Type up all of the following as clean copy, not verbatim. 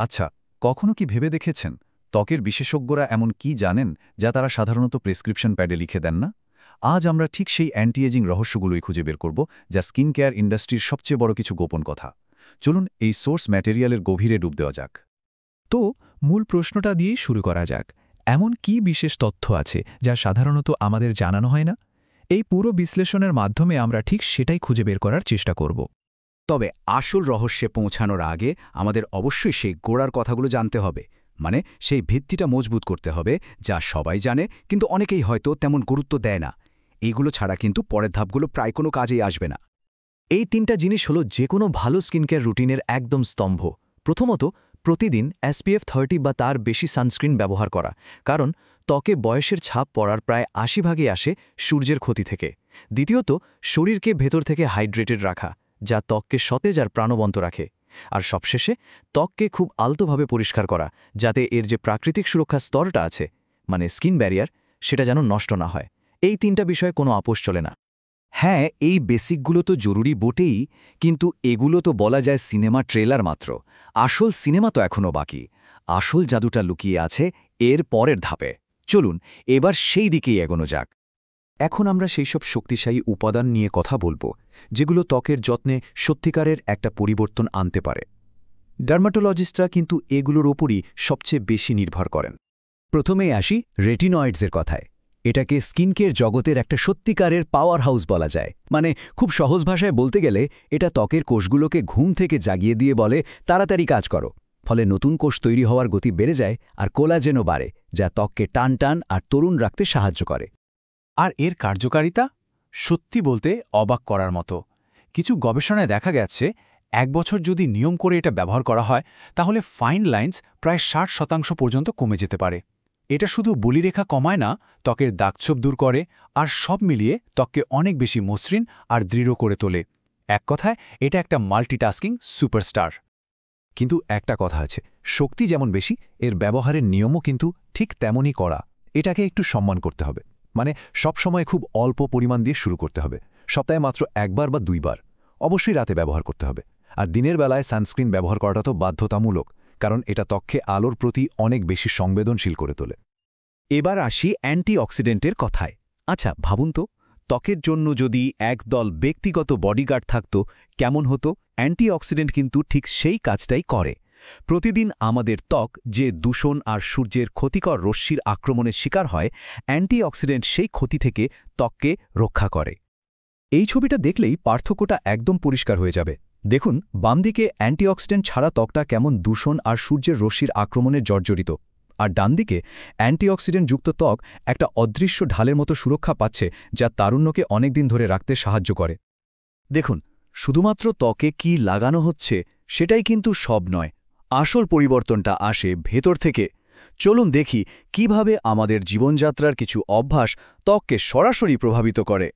আচ্ছা, কখনো কি ভেবে দেখেছেন ত্বকের বিশেষজ্ঞরা এমন কি জানেন যা তারা সাধারণত প্রেসক্রিপশন প্যাডে লিখে দেন না? আজ আমরা ঠিক সেই অ্যান্টি এজিং রহস্যগুলোই খুঁজে বের করব, যা স্কিন কেয়ার ইন্ডাস্ট্রির সবচেয়ে বড় কিছু গোপন কথা। চলুন এই সোর্স ম্যাটেরিয়ালের গভীরে ডুব দেওয়া যাক। তো মূল প্রশ্নটা দিয়েই শুরু করা যাক। এমন কি বিশেষ তথ্য আছে যা সাধারণত আমাদের জানানো হয় না? এই পুরো বিশ্লেষণের মাধ্যমে আমরা ঠিক সেটাই খুঁজে বের করার চেষ্টা করব। তবে আসল রহস্যে পৌঁছানোর আগে আমাদের অবশ্যই সেই গোড়ার কথাগুলো জানতে হবে, মানে সেই ভিত্তিটা মজবুত করতে হবে, যা সবাই জানে কিন্তু অনেকেই হয়তো তেমন গুরুত্ব দেয় না। এইগুলো ছাড়া কিন্তু পরের ধাপগুলো প্রায় কোনো কাজেই আসবে না। এই তিনটা জিনিস হলো যে কোনো ভালো স্কিনকেয়ার রুটিনের একদম স্তম্ভ। প্রথমত, প্রতিদিন SPF 30 বা তার বেশি সানস্ক্রিন ব্যবহার করা, কারণ ত্বকে বয়সের ছাপ পড়ার প্রায় ৮০ ভাগই আসে সূর্যের ক্ষতি থেকে। দ্বিতীয়ত, শরীরকে ভেতর থেকে হাইড্রেটেড রাখা, যা ত্বককে সতেজ আর প্রাণবন্ত রাখে। আর সবশেষে, ত্বককে খুব আলতোভাবে পরিষ্কার করা, যাতে এর যে প্রাকৃতিক সুরক্ষা স্তরটা আছে, মানে স্কিন ব্যারিয়ার, সেটা যেন নষ্ট না হয়। এই তিনটা বিষয়ে কোনো আপোষ চলে না। হ্যাঁ, এই বেসিকগুলো তো জরুরি বটেই, কিন্তু এগুলো তো বলা যায় সিনেমা ট্রেলার মাত্র। আসল সিনেমা তো এখনও বাকি। আসল জাদুটা লুকিয়ে আছে এর পরের ধাপে। চলুন এবার সেই দিকেই এগোনো যাক। এখন আমরা সেই সব শক্তিশালী উপাদান নিয়ে কথা বলবো, যেগুলো ত্বকের যত্নে সত্যিকারের একটা পরিবর্তন আনতে পারে। ডার্মাটোলজিস্টরা কিন্তু এগুলোর ওপরই সবচেয়ে বেশি নির্ভর করেন। প্রথমেই আসি রেটিনয়েডসের কথায়। এটাকে স্কিনকেয়ার জগতের একটা সত্যিকারের পাওয়ার হাউস বলা যায়। মানে খুব সহজ ভাষায় বলতে গেলে এটা ত্বকের কোষগুলোকে ঘুম থেকে জাগিয়ে দিয়ে বলে, তাড়াতাড়ি কাজ করো। ফলে নতুন কোষ তৈরি হওয়ার গতি বেড়ে যায় আর কোলাজেনও বাড়ে, যা ত্বককে টান টান আর তরুণ রাখতে সাহায্য করে। আর এর কার্যকারিতা সত্যি বলতে অবাক করার মতো। কিছু গবেষণায় দেখা গেছে 1 বছর যদি নিয়ম করে এটা ব্যবহার করা হয়, তাহলে ফাইন লাইন্স প্রায় 60% পর্যন্ত কমে যেতে পারে। এটা শুধু বলিরেখা কমায় না, ত্বকের দাগছোপ দূর করে আর সব মিলিয়ে ত্বককে অনেক বেশি মসৃণ আর দৃঢ় করে তোলে। এক কথায় এটা একটা মাল্টিটাস্কিং সুপারস্টার। কিন্তু একটা কথা আছে, শক্তি যেমন বেশি, এর ব্যবহারের নিয়মও কিন্তু ঠিক তেমনই করা। এটাকে একটু সম্মান করতে হবে। মানে সবসময় খুব অল্প পরিমাণ দিয়ে শুরু করতে হবে। সপ্তাহে মাত্র 1 বার বা 2 বার। অবশ্যই রাতে ব্যবহার করতে হবে। আর দিনের বেলায় সানস্ক্রিন ব্যবহার করাটা তো বাধ্যতামূলক, কারণ এটা ত্বককে আলোর প্রতি অনেক বেশি সংবেদনশীল করে তোলে। এবার আসি অ্যান্টিঅক্সিডেন্টের কথায়। আচ্ছা ভাবুন তো, ত্বকের জন্য যদি একদল ব্যক্তিগত বডিগার্ড থাকত, কেমন হতো? অ্যান্টিঅক্সিডেন্ট কিন্তু ঠিক সেই কাজটাই করে। প্রতিদিন আমাদের ত্বক যে দূষণ আর সূর্যের ক্ষতিকর রশ্মির আক্রমণের শিকার হয়, অ্যান্টিঅক্সিডেন্ট সেই ক্ষতি থেকে ত্বককে রক্ষা করে। এই ছবিটা দেখলেই পার্থক্যটা একদম পরিষ্কার হয়ে যাবে। দেখুন, বাম দিকে অ্যান্টিঅক্সিডেন্ট ছাড়া ত্বকটা কেমন দূষণ আর সূর্যের রশ্মির আক্রমণে জর্জরিত, আর ডানদিকে অ্যান্টিঅক্সিডেন্টযুক্ত ত্বক একটা অদৃশ্য ঢালের মতো সুরক্ষা পাচ্ছে, যা তারুণ্যকে অনেকদিন ধরে রাখতে সাহায্য করে। দেখুন, শুধুমাত্র ত্বকে কি লাগানো হচ্ছে সেটাই কিন্তু সব নয়। আসল পরিবর্তনটা আসে ভেতর থেকে। চলুন দেখি কিভাবে আমাদের জীবনযাত্রার কিছু অভ্যাস ত্বককে সরাসরি প্রভাবিত করে।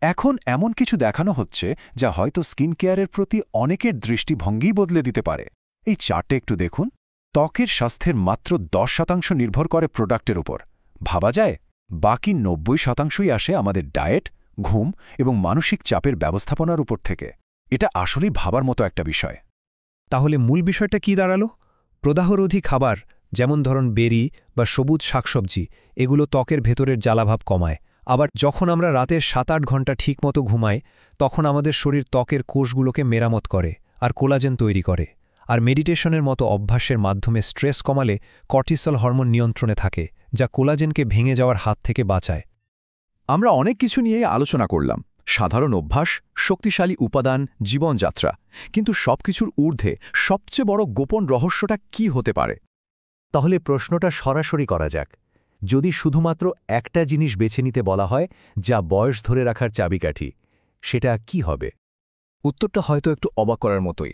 এখন এমন কিছু দেখানো হচ্ছে যা হয়তো স্কিন কেয়ারের প্রতি অনেকের দৃষ্টিভঙ্গি বদলে দিতে পারে। এই চার্টে একটু দেখুন। ত্বকের স্বাস্থ্যের মাত্র 10% নির্ভর করে প্রোডাক্টের উপর। ভাবা যায়, বাকি 90%ই আসে আমাদের ডায়েট, ঘুম এবং মানসিক চাপের ব্যবস্থাপনার উপর থেকে। এটা আসলেই ভাবার মতো একটা বিষয়। তাহলে মূল বিষয়টা কি দাঁড়ালো? প্রদাহরোধী খাবার, যেমন ধরুন বেরি বা সবুজ শাকসবজি, এগুলো ত্বকের ভেতরের জ্বালাভাব কমায়। আবার যখন আমরা রাতের 7-8 ঘন্টা ঠিকমতো ঘুমাই, তখন আমাদের শরীর ত্বকের কোষগুলোকে মেরামত করে আর কোলাজেন তৈরি করে। আর মেডিটেশনের মতো অভ্যাসের মাধ্যমে স্ট্রেস কমালে কর্টিসল হরমোন নিয়ন্ত্রণে থাকে, যা কোলাজেনকে ভেঙে যাওয়ার হাত থেকে বাঁচায়। আমরা অনেক কিছু নিয়েই আলোচনা করলাম, সাধারণ অভ্যাস, শক্তিশালী উপাদান, জীবনযাত্রা। কিন্তু সবকিছুর ঊর্ধ্বে সবচেয়ে বড় গোপন রহস্যটা কি হতে পারে? তাহলে প্রশ্নটা সরাসরি করা যাক। যদি শুধুমাত্র একটা জিনিস বেছে নিতে বলা হয় যা বয়স ধরে রাখার চাবিকাঠি, সেটা কি হবে? উত্তরটা হয়তো একটু অবাক করার মতোই।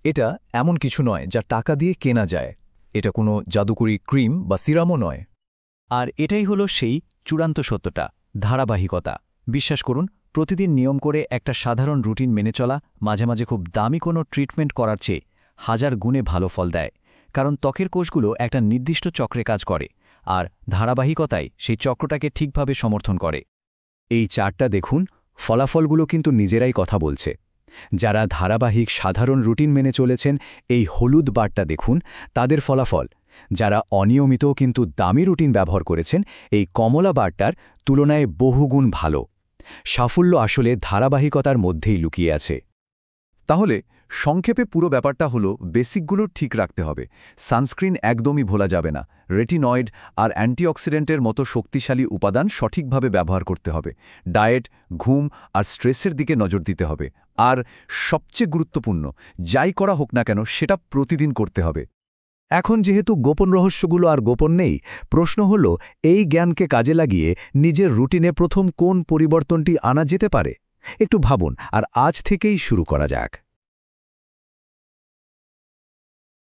এটা এমন কিছু নয় যা টাকা দিয়ে কেনা যায়। এটা কোনো জাদুকরি ক্রিম বা সিরামও নয়। আর এটাই হলো সেই চূড়ান্ত সত্যটা, ধারাবাহিকতা। বিশ্বাস করুন, প্রতিদিন নিয়ম করে একটা সাধারণ রুটিন মেনে চলা মাঝে মাঝে খুব দামি কোনো ট্রিটমেন্ট করার চেয়ে 1000 গুণে ভালো ফল দেয়। কারণ ত্বকের কোষগুলো একটা নির্দিষ্ট চক্রে কাজ করে, আর ধারাবাহিকতাই সেই চক্রটাকে ঠিকভাবে সমর্থন করে। এই চার্টটা দেখুন, ফলাফলগুলো কিন্তু নিজেরাই কথা বলছে। যারা ধারাবাহিক সাধারণ রুটিন মেনে চলেছেন এই হলুদ বারটা দেখুন তাদের ফলাফল। যারা অনিয়মিত কিন্তু দামি রুটিন ব্যবহার করেছেন এই কমলা বারটার তুলনায় বহুগুণ ভালো। সাফল্য আসলে ধারাবাহিকতার মধ্যেই লুকিয়ে আছে। তাহলে সংক্ষেপে পুরো ব্যাপারটা হলো বেসিকগুলো ঠিক রাখতে হবে। সানস্ক্রিন একদমই ভোলা যাবে না, রেটিনয়েড আর অ্যান্টিঅক্সিডেন্টের মতো শক্তিশালী উপাদান সঠিকভাবে ব্যবহার করতে হবে, ডায়েট, ঘুম আর স্ট্রেসের দিকে নজর দিতে হবে, আর সবচেয়ে গুরুত্বপূর্ণ, যাই করা হোক না কেন সেটা প্রতিদিন করতে হবে। এখন যেহেতু গোপন রহস্যগুলো আর গোপন নেই, প্রশ্ন হল এই জ্ঞানকে কাজে লাগিয়ে নিজের রুটিনে প্রথম কোন পরিবর্তনটি আনা যেতে পারে? একটু ভাবুন আর আজ থেকেই শুরু করা যাক।